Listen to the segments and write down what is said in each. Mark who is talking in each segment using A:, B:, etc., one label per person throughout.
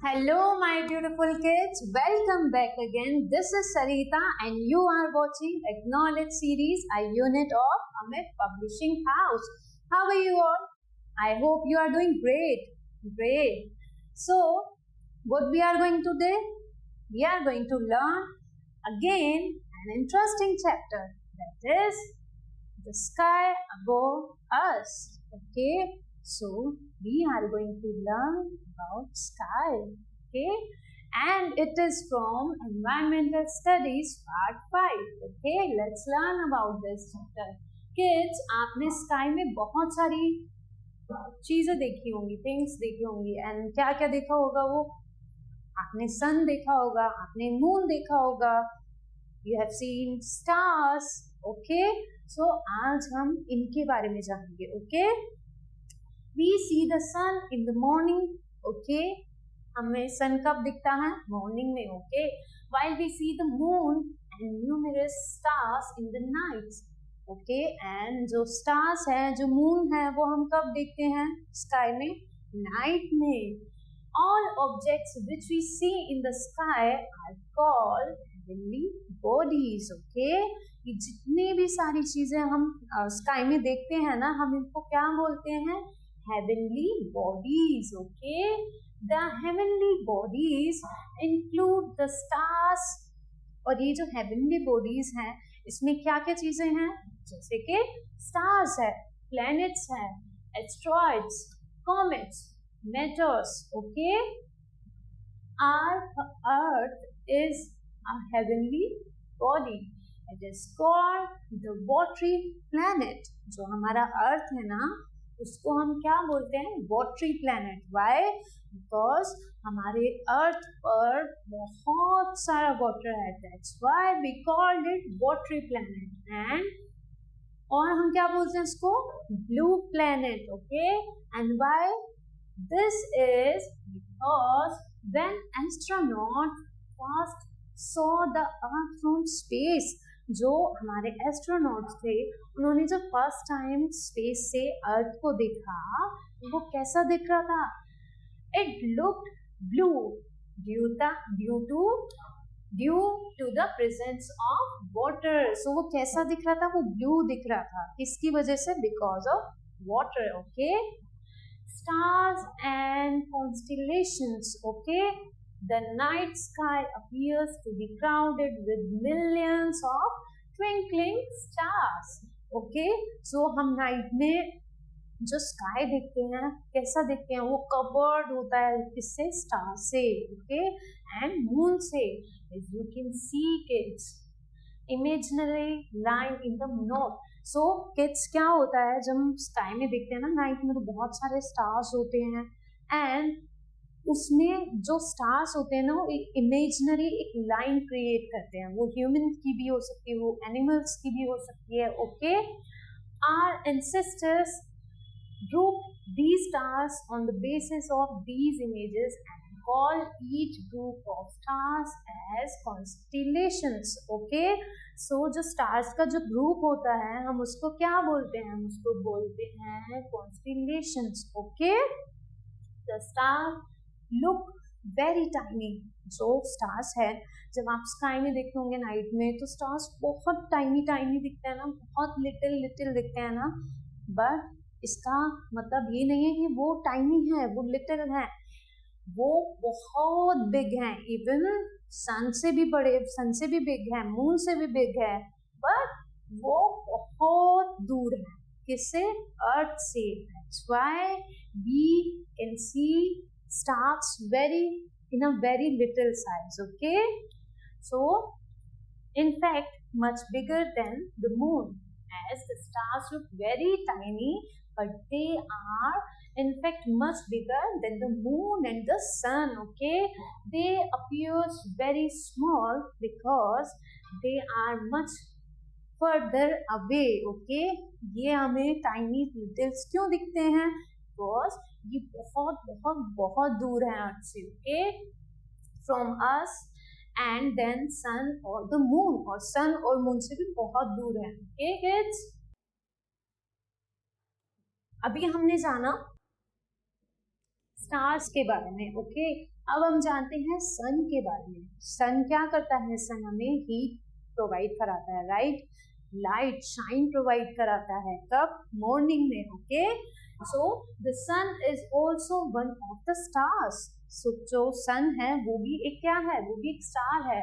A: Hello, my beautiful kids. Welcome back again. This is Sarita, and you are watching Acknowledge series, a unit of Amit Publishing House. How are you all? I hope you are doing great. So, what we are going to do? We are going to learn again an interesting chapter, that is the sky above us. Okay. So we are going to learn about sky, okay, and it is from Environmental Studies Part 5. Okay, let's learn about this chapter. Kids, आपने sky में बहुत सारी चीजें देखी होंगी, things देखी होंगी, and क्या क्या देखा होगा वो? आपने sun देखा होगा, आपने moon देखा होगा, you have seen stars, okay? So आज हम इनके बारे में जानेंगे, okay? We see the sun in the morning, okay? हमें sun कब दिखता है? Morning में, okay? While we see the moon and numerous stars in the night, okay? And जो stars है, जो moon है, वो हम कब देखते हैं? Sky में, night में. All objects which we see in the sky are called heavenly bodies, okay? ये जितनी भी सारी चीजें हम sky में देखते हैं ना, हम इनको क्या बोलते हैं? Heavenly bodies, okay? The heavenly bodies include the stars. और ये जो heavenly bodies हैं, इसमें क्या क्या चीजें हैं? जैसे कि stars है, planets है, asteroids, comets, meteors, okay? Our Earth is a heavenly body. It is called the watery planet. जो हमारा Earth है ना, उसको हम क्या बोलते हैं? वॉटरी प्लैनेट. वाई? बिकॉज हमारे अर्थ पर बहुत सारा वाटर है. That's why we called it watery planet. And और हम क्या बोलते हैं इसको? Blue planet. Okay. And why? This is because when astronaut first saw the Earth from space, जो हमारे एस्ट्रोनॉट्स थे, उन्होंने जब फर्स्ट टाइम स्पेस से अर्थ को देखा, वो कैसा दिख रहा था? It looked blue due to the presence of water. So वो कैसा दिख रहा था? वो ब्लू दिख रहा था. किसकी वजह से? Because of water. Okay. Stars and constellations. Okay. The night sky appears to be crowded with millions of twinkling stars. Okay, so हम night में जो sky देखते हैं, कैसा देखते हैं? वो covered होता है किससे? Star से. Okay, and moon से. As you can see, kids, imaginary line in the north. So kids, क्या होता है जब हम sky में देखते हैं ना night में, तो बहुत सारे stars होते हैं, and उसमें जो स्टार्स होते हैं ना, वो एक इमेजिनरी एक लाइन क्रिएट करते हैं. वो ह्यूमन की भी हो सकती है, वो एनिमल्स की भी हो सकती है. Okay. Our ancestors group these stars on the basis of these images and call each group of stars as constellations. Okay, so जो stars का जो ग्रुप होता है, हम उसको क्या बोलते हैं? हम उसको बोलते हैं constellations. Okay, the star look very tiny. जो स्टार्स है, जब आप स्काई में देखते होंगे नाइट में, तो स्टार्स बहुत टाइनी दिखते हैं ना, बहुत लिटिल दिखते हैं ना. बट इसका मतलब ये नहीं है कि वो टाइनी है, वो लिटिल है. वो बहुत बिग है. इवन सन से भी बड़े, सन से भी बिग है, मून से भी बिग है. बट वो बहुत दूर है. किससे? अर्थ से. That's why we can see stars in a very little size. Okay, so in fact much bigger than the moon, as the stars look very tiny, but they are in fact much bigger than the moon and the sun. Okay, they appear very small because they are much further away. Okay, ये हमें tiny littles क्यों दिखते हैं? Because ये बहुत दूर है earth से. Okay, from us, and then sun और द मून, और सन और मून से भी बहुत दूर है. ओके किड्स, अभी हमने जाना स्टार्स के बारे में. ओके, अब हम जानते हैं सन के बारे में। सन क्या करता है? सन हमें हीट प्रोवाइड कराता है, राइट? लाइट शाइन प्रोवाइड कराता है, कब? मॉर्निंग में, okay? So the sun is also one of the stars. So जो सन है वो भी एक क्या है? वो भी एक स्टार है।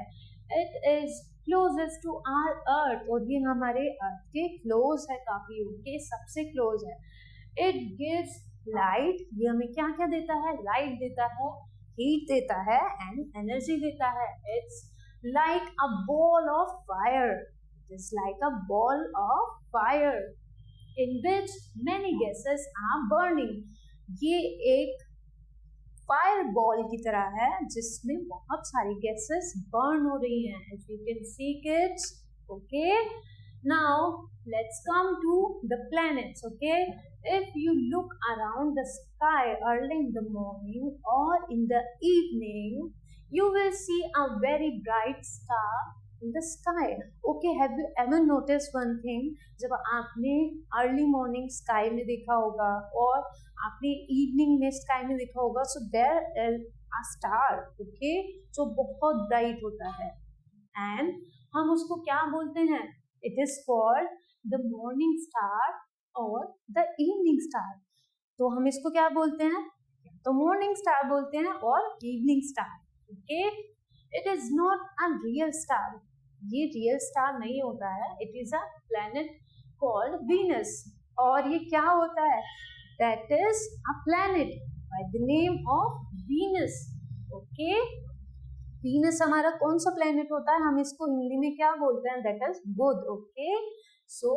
A: It is closest to our Earth, और ये हमारे अर्थ के क्लोज है काफी, ओके? सबसे क्लोज है। इट गिव्स लाइट, ये हमें क्या क्या देता है? लाइट देता है, हीट देता है एंड एनर्जी देता है। It's like a ball of fire, it is like a ball of fire in which many gases are burning. ये एक फायर बॉल की तरह है जिसमें बहुत सारी गैसेस बर्न हो रही हैं, if you can C kids, okay? Now let's come to the planets, okay? If you look around the sky early in the morning or in the evening, you will see a very bright star in the sky. Okay, have you ever noticed one thing? जब आपने early morning sky में देखा होगा और आपने evening में sky में देखा होगा, so there is a star, okay? जो बहुत bright होता है, and हम उसको क्या बोलते हैं? It is called the morning star or the evening star. तो हम इसको क्या बोलते हैं? तो morning star बोलते हैं और evening star. Okay? It is not a real star. ये real star नहीं होता है. It is a planet called Venus. और ये क्या होता है? That is a planet by the name of Venus. Okay? Venus हमारा कौन सा प्लेनेट होता है? हम इसको हिंदी में क्या बोलते हैं? That is Budh, okay? So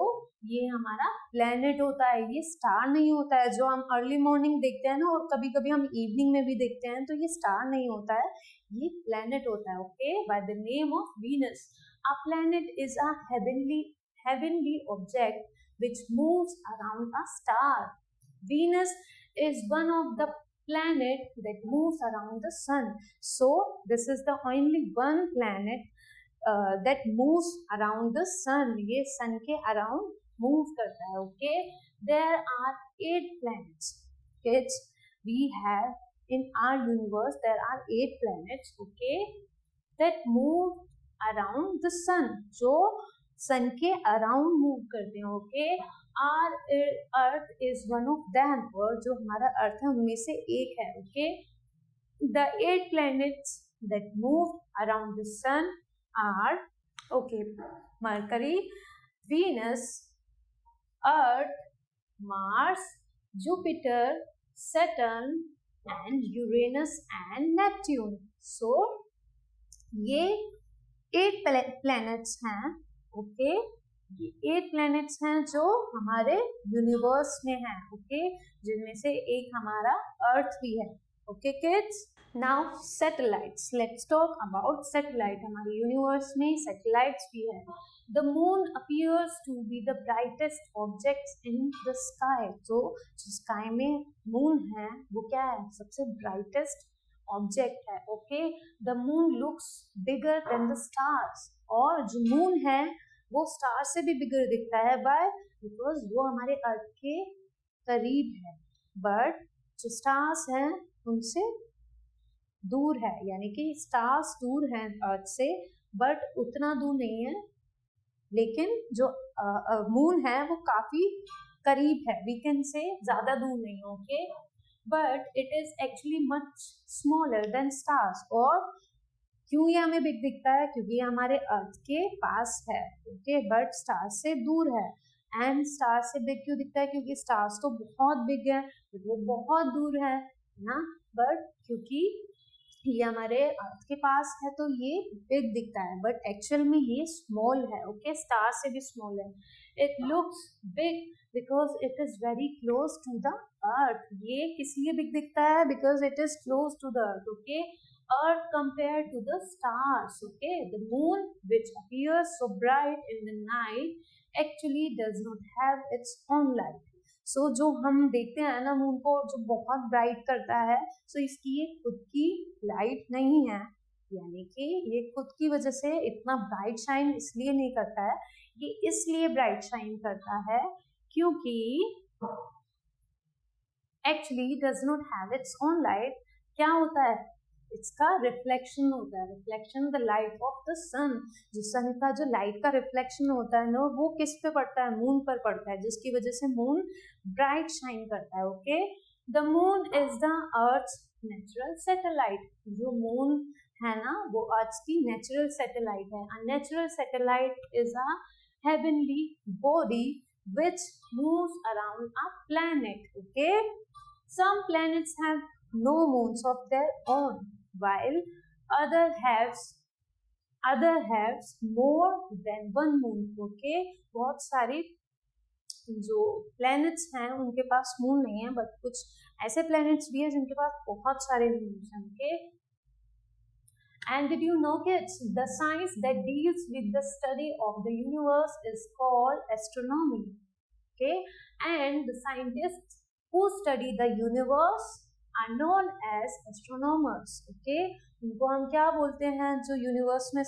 A: ये हमारा प्लेनेट होता है, ये स्टार नहीं होता है। जो हम अर्ली मॉर्निंग देखते हैं ना, और कभी कभी हम इवनिंग में भी देखते हैं, तो ये स्टार नहीं होता है, ये प्लेनेट होता है, okay? Bye the name of Venus. A planet is a heavenly object which moves around a star. Venus is one of the planet that moves around the sun. So this is the only one planet that moves around the sun. ये sun के around move करता है, okay? There are 8 planets. Kids, we have in our universe there are 8 planets, okay, that move around the sun. जो sun के around move करते हैं, okay? Our Earth is one of them, और जो हमारा अर्थ है उनमें से एक है, okay? The 8 planets that move around the sun are, okay, Mercury, Venus, Earth, Mars, Jupiter, Saturn and Uranus and Neptune. So ये 8 planets हैं, okay? ये 8 प्लैनेट्स हैं जो हमारे यूनिवर्स में हैं, ओके? जिनमें से एक हमारा अर्थ भी है, okay kids? Now satellites, let's talk about satellite. हमारे यूनिवर्स में सैटेलाइट्स भी है। The moon appears to be the brightest objects in the sky. तो जो स्काई में मून है वो क्या है? सबसे ब्राइटेस्ट ऑब्जेक्ट है, okay? The moon looks bigger than the stars, और जो मून है वो स्टार से भी बिगर दिखता है, बाय बिकॉज वो हमारे अर्थ के करीब है, बट जो स्टार्स हैं उनसे दूर है, यानी कि स्टार्स दूर हैं अर्थ से, बट उतना दूर नहीं है। लेकिन जो मून है वो काफी करीब है, वी कैन से ज्यादा दूर नहीं, okay? But it is actually much smaller than stars. और क्यों ये हमें बिग दिखता है? क्योंकि ये हमारे अर्थ के पास है, ओके? बट स्टार से दूर है। एंड स्टार से बिग क्यों दिखता है? क्योंकि स्टार्स तो बहुत बिग है, वो बहुत दूर है ना, बट क्योंकि ये हमारे अर्थ के पास है तो ये बिग दिखता है, बट एक्चुअल में ये स्मॉल है, ओके? स्टार से भी स्मॉल है। It looks big because it is very close to the Earth. ये किस लिए बिग दिखता है? Because it is close to the Earth, okay? Earth compared to the stars, okay? The moon, which appears so bright in the night, actually does not have its own light. So जो हम देखते हैं ना moon को, जो बहुत bright करता है, so इसकी ये खुद की लाइट नहीं है, यानी कि ये खुद की वजह से इतना ब्राइट शाइन इसलिए नहीं करता है। ये इसलिए ब्राइट शाइन करता है क्योंकि actually does not have its own light। क्या होता है? इसका रिफ्लेक्शन होता है, reflection the light of the sun, जो सन का जो लाइट का रिफ्लेक्शन होता है ना वो किस पे पड़ता है, मून पर पड़ता है, जिसकी वजह से मून ब्राइट शाइन करता है। Okay, the moon is the earth natural satellite, जो मून है ना वो अर्थ की नेचुरल सैटेलाइट है। A natural satellite is a heavenly body which moves around a planet. Okay, some planets have no moons of their own while other have more than one moon. Okay, बहुत सारी जो planets हैं उनके पास moon नहीं है, but कुछ ऐसे planets भी हैं जिनके पास बहुत सारे moons हैं। Okay, and did you know kids, the science that deals with the study of the universe is called astronomy. Okay, and the scientists who study the universe are known as astronomers. Okay, उनको हम क्या बोलते हैं, जो universe में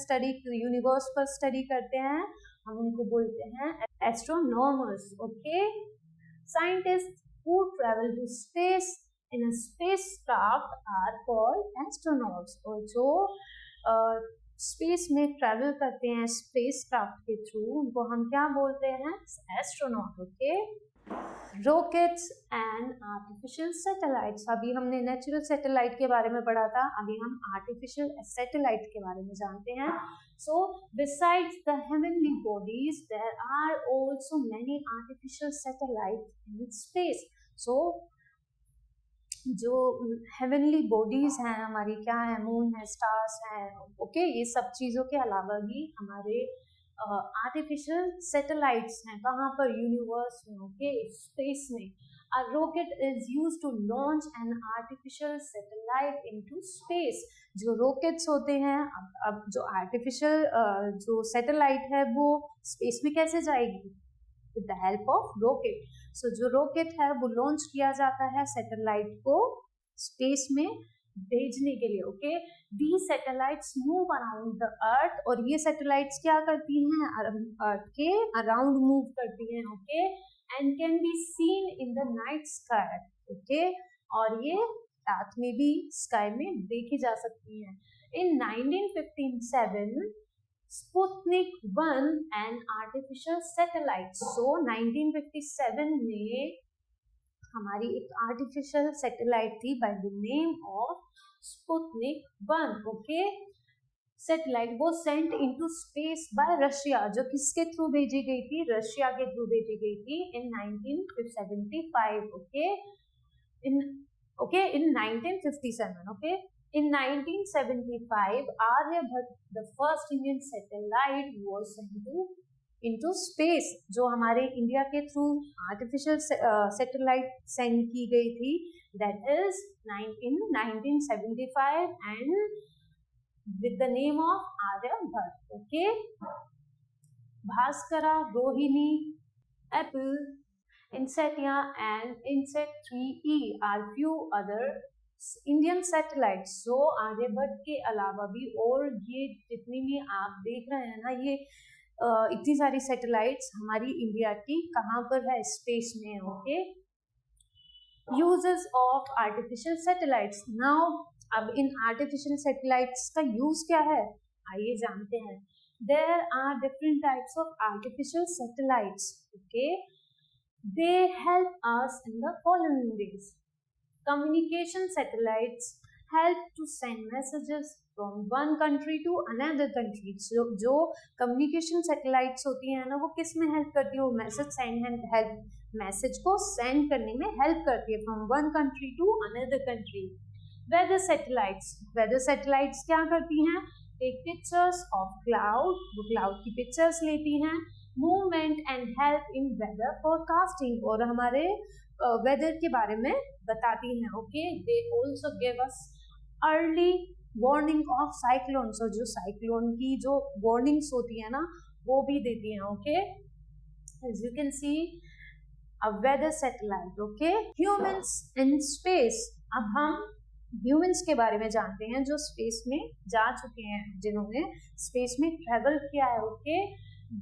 A: universe पर study करते हैं हम उनको बोलते हैं astronomers. Okay, scientist who travel to space in a spacecraft are called astronauts, और जो स्पेस में ट्रैवल करते हैं स्पेसक्राफ्ट के थ्रू उनको हम क्या बोलते हैं, astronaut. Okay, rockets and artificial satellites, अभी हमने नेचुरल सैटेलाइट के बारे में पढ़ा था, अभी हम आर्टिफिशियल सैटेलाइट के बारे में जानते हैं। So besides the heavenly bodies there are also many artificial satellites in space. So जो हेवनली बॉडीज हैं हमारी, क्या है, मून है, स्टार्स हैं, ओके, ये सब चीज़ों के अलावा भी हमारे आर्टिफिशियल सैटेलाइट्स हैं। कहाँ पर, यूनिवर्स में। ओके, स्पेस में। A rocket is use to launch an artificial satellite into space. जो रॉकेट्स होते हैं, अब जो आर्टिफिशियल जो सैटेलाइट है वो स्पेस में कैसे जाएगी, with the help of rocket. So जो रॉकेट है वो लॉन्च किया जाता है सैटेलाइट को स्पेस में भेजने के लिए। Okay, the satellites move around the earth, और ये सैटेलाइट्स क्या करती हैं, अर्थ के अराउंड मूव करती हैं। Okay, and can be seen in the night sky. Okay, और ये रात में भी स्काई में देखी जा सकती हैं। इन 1957 Sputnik 1 an artificial satellite. So 1957 में हमारी एक आर्टिफिशियल सैटेलाइट थी by the name of Sputnik 1। Okay, satellite वो sent into space by Russia, जो किसके थ्रू भेजी गई थी, रशिया के थ्रू भेजी गई थी इन 1975। Okay, in 1957। Okay, in 1975 Aryabhat, the first Indian satellite, was sent into space, जो हमारे इंडिया के थ्रू आर्टिफिशियल सैटेलाइट सेंड की गई थी, that is in 1975 and with the name of Aryabhat. Okay, Bhaskara, Rohini, Apple, Insetia and Inset 3E are few other Indian satellites. जो आर्यभट्ट के अलावा भी, और ये जितनी भी आप देख रहे हैं ना, ये इतनी सारी सैटेलाइट्स हमारी इंडिया की कहाँ पर है, स्पेस में। Okay, uses of artificial satellites. Now अब इन आर्टिफिशियल सैटेलाइट्स का यूज क्या है, आइए जानते हैं। There are different types of artificial satellites. Okay, they help us in the following ways. Communication satellites help to send messages from one country to another country. जो communication satellites होती हैं ना, वो किस में help करती है, वो मैसेज को send करने में help करती है from one country to another country. Weather satellites क्या करती हैं, take pictures of cloud, वो cloud की pictures लेती हैं, movement and help in weather forecasting, और हमारे वेदर के बारे में बताती हैं। Okay, they also give us early warning of cyclones, और जो साइक्लोन की जो वार्निंग्स होती है ना वो भी देती हैं। Okay, as you can see a weather satellite. Okay, humans in space. अब हम ह्यूमंस के बारे में जानते हैं जो स्पेस में जा चुके हैं, जिन्होंने स्पेस में ट्रेवल किया है। Okay,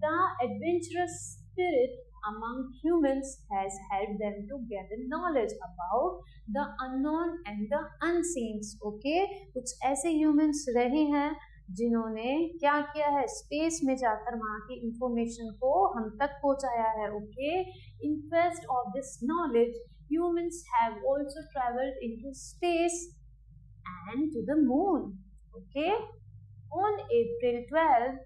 A: the adventurous spirit among humans has helped them to gather knowledge about the unknown and the unseen. Okay, कुछ ऐसे humans रहे हैं जिन्होंने क्या किया है, स्पेस में जाकर वहाँ की इंफॉर्मेशन को हम तक पहुँचाया है. Okay, in quest of this knowledge, humans have also traveled into space and to the moon. Okay, on April 12,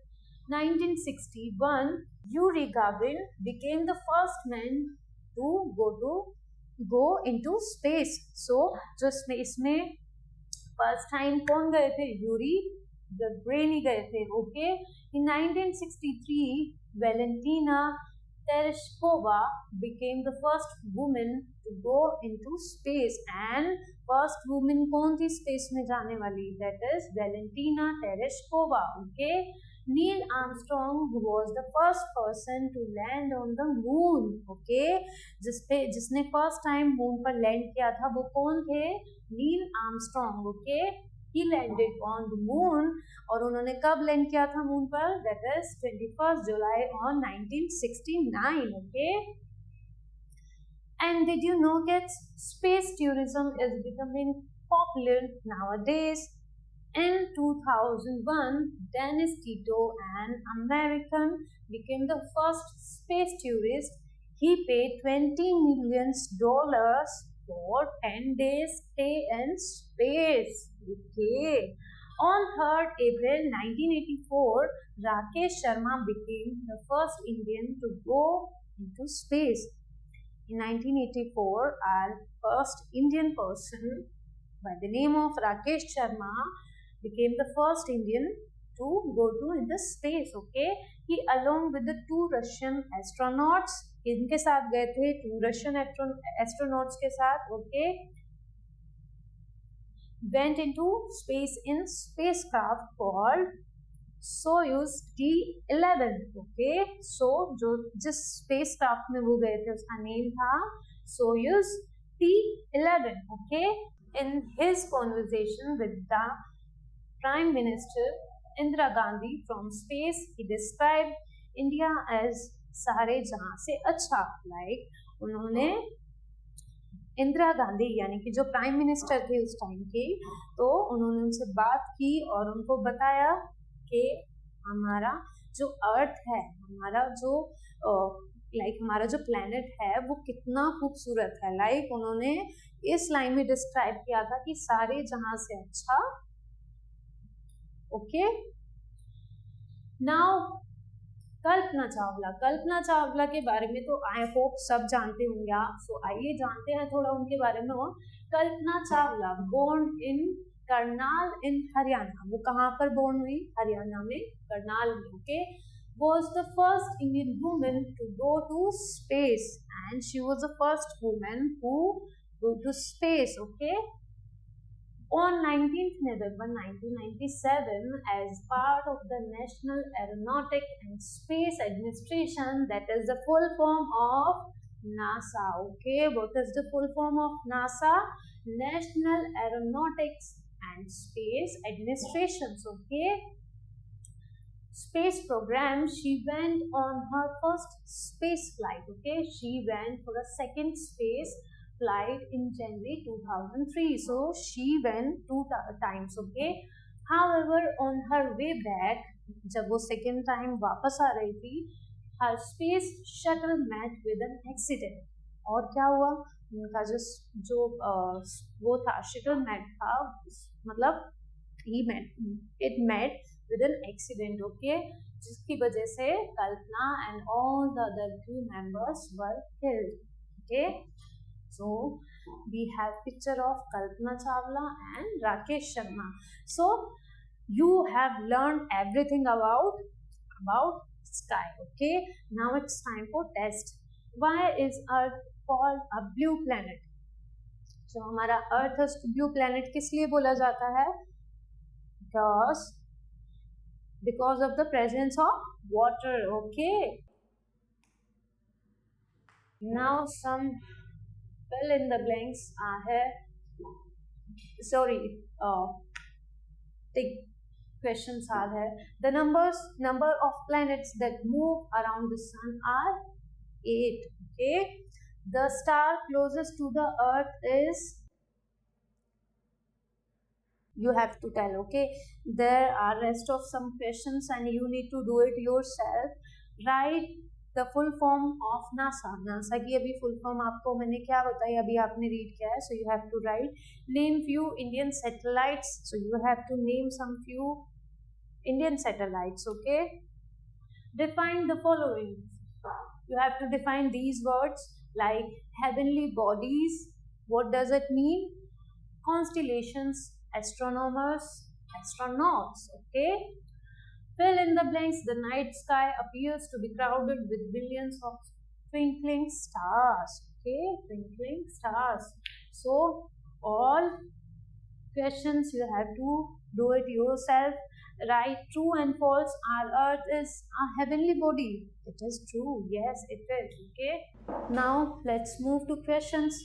A: 1961, Yuri Gagarin became the first man to go into space. So, जो इसमें first time कौन गए थे? Yuri गगरिन ही गए थे. Okay, in 1963, Valentina Tereshkova became the first woman to go into space. And first woman कौन थी space में जाने वाली? That is Valentina Tereshkova. Okay, Neil Armstrong was the first person to land on the moon. Okay, जिसने first time moon पर land किया था वो कौन थे? Neil Armstrong. Okay, he landed on the moon. और उन्होंने कब लैंड किया था मून पर? That is 21st July on 1969. Okay, and did you know that space tourism is becoming popular nowadays? In 2001, Dennis Tito, an American, became the first space tourist. He paid $20 million for 10 days stay in space. Okay. On 3rd April 1984, Rakesh Sharma became the first Indian to go into space. In 1984, our first Indian person by the name of Rakesh Sharma became the first Indian to go to in the space. Okay, he along with the 2 Russian astronauts, इनके साथ गए थे 2 Russian astronauts के साथ. Okay, went into space in spacecraft called Soyuz T-11. Okay, so जिस spacecraft में वो गए थे उसका name था Soyuz T-11. Okay, in his conversation with the Prime Minister Indira Gandhi from space, he described India as सारे जहां से अच्छा. Like उन्होंने इंदिरा गांधी यानी कि जो प्राइम मिनिस्टर थे उस टाइम की, तो उन्होंने उनसे बात की और उनको बताया कि हमारा जो अर्थ है, हमारा जो हमारा जो प्लेनेट है वो कितना खूबसूरत है. लाइक उन्होंने इस लाइन में डिस्क्राइब किया था कि सारे जहां से अच्छा. ओके, नाउ कल्पना चावला के बारे में तो आई होप सब जानते होंगे आप. सो आइए जानते हैं थोड़ा उनके बारे में. और कल्पना चावला बोर्न इन करनाल इन हरियाणा. वो कहाँ पर बोर्न हुई? हरियाणा में, करनाल में. Okay, was the first Indian woman to go to space and she was the first woman who go to space. Okay, on 19th November 1997, as part of the National Aeronautic and Space Administration, that is the full form of NASA. Okay, what is the full form of NASA? National Aeronautics and Space Administration. Okay, space program, she went on her first space flight. Okay, she went for a second space flight in January 2003. So she went 2 times. Okay, however on her way back, जब वो second time वापस आ रही थी, her space shuttle met with an accident. और क्या हुआ? उनका जो वो था shuttle met था, मतलब it met with an accident. Okay, जिसकी वजह से कल्पना and all the other crew members were killed. Okay, so we have picture of Kalpana Chawla and Rakesh Sharma. So you have learned everything about sky. Okay, now it's time for test. Why is Earth called a blue planet? जो हमारा Earth है उसको blue planet किस लिए बोला जाता है? Because of the presence of water. Okay, now some fill in the blanks are the questions are here. The number of planets that move around the sun are 8. Okay, the star closest to the earth is, you have to tell. Okay, there are rest of some questions and you need to do it yourself. Write the full form of NASA की अभी full form आपको मैंने क्या बताई, अभी आपने read किया है, so you have to write. Name few Indian satellites, so you have to name some few Indian satellites. Okay, define the following. You have to define these words like heavenly bodies. What does it mean? Constellations, astronomers, astronauts. Okay, fill in the blanks. The night sky appears to be crowded with billions of twinkling stars. Okay, twinkling stars. So all questions you have to do it yourself. Write true and false. Our earth is a heavenly body. It is true. Yes, it is. Okay, now let's move to questions.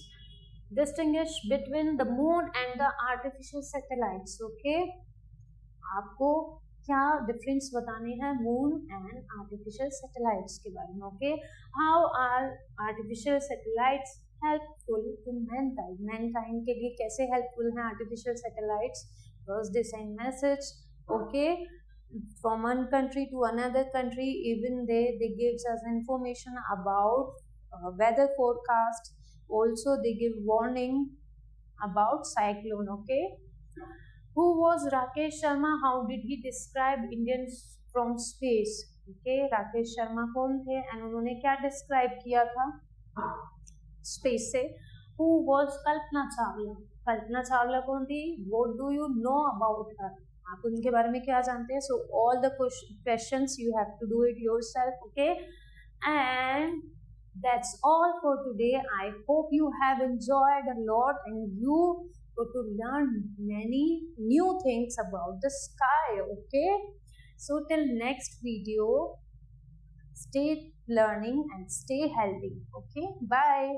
A: Distinguish between the moon and the artificial satellites. Okay, आपको क्या difference बताने हैं moon and artificial satellites के बारे में. Okay, how are artificial satellites helpful to mankind. Mankind के लिए कैसे हेल्पफुल हैं artificial satellites? First, they send message. Okay, from one country to another country, even they gives us information about weather forecast. Also they give warning about cyclone. Okay, who was Rakesh Sharma? How did he describe Indians from space? Okay, Rakesh Sharma कौन थे and उन्होंने क्या describe किया था space से? Who was Kalpana Chawla? Kalpana Chawla कौन थी? What do you know about her? आप उनके बारे में क्या जानते हैं? So all the questions you have to do it yourself. Okay, and that's all for today. I hope you have enjoyed a lot and you got to learn many new things about the sky. Okay, so till next video, stay learning and stay healthy. Okay, bye.